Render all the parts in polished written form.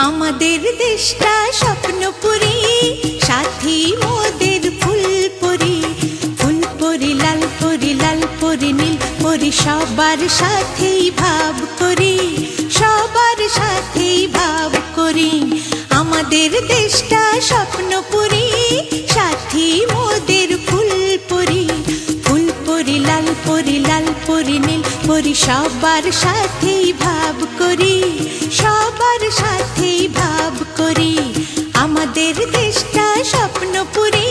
আমাদের দেশটা স্বপ্নপুরী, সাথী মোদের ফুলপুরি। ফুলপুরি লাল পরি, লাল পরি নীল পরি, সবার সাথেই ভাব করি, সবার সাথেই ভাব করি। আমাদের দেশটা স্বপ্নপুরী, সাথী মোদের ফুলপুরি। ফুলপুরি লাল পরি, লাল পরি নীল পরি, সবার সাথেই ভাব করি, সবার সাথেই ভাব করি। আমাদের দেশটা স্বপ্নপুরী।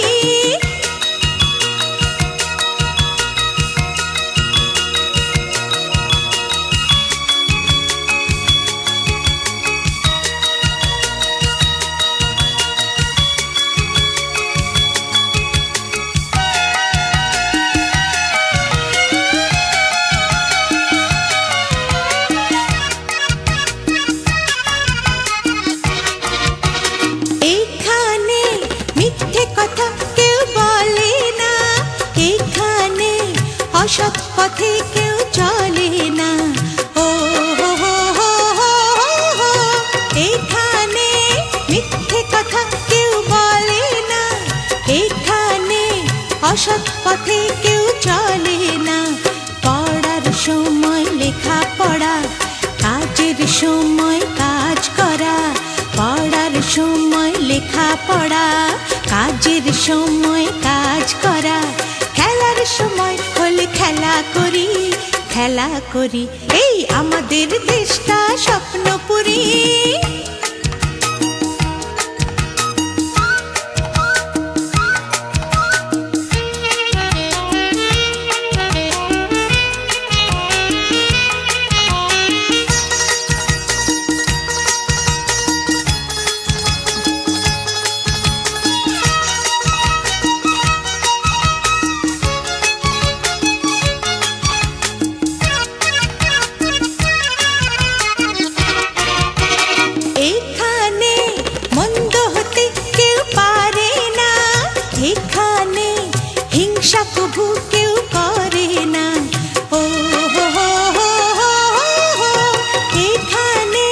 অসৎ পথে কেউ চলে না, ও হো হো হো হো। এখানে মিথ্যে কথা কেউ বলে না, এখানে অসৎ পথে কেউ চলে না। পড়ার সময় লেখা পড়া, কাজের সময় কাজ করা। পড়ার সময় লেখা পড়া, কাজের সময় কাজ করা। খেলার সময় হলে খেলা করি, খেলা করি। এই আমাদের দেশটা স্বপ্নপুরী। এখানে হিংসা কভু কেউ করে না, ও হো হো হো হো। এখানে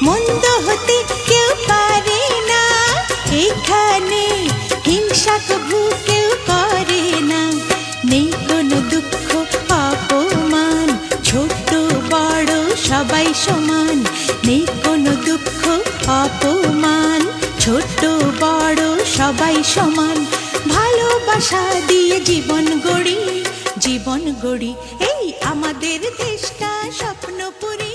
মন্দ হতে কেউ পারে না, এখানে হিংসা কভু কেউ করে না। নেই কোনো দুঃখ অপমান, ছোট বড় সবাই সমান। নেই কোনো দুঃখ অপমান, ছোট বড় সবাই সমান। ভালোবাসা দিয়ে জীবন গড়ি, জীবন গড়ি। এই আমাদের দেশটা স্বপ্নপুরী।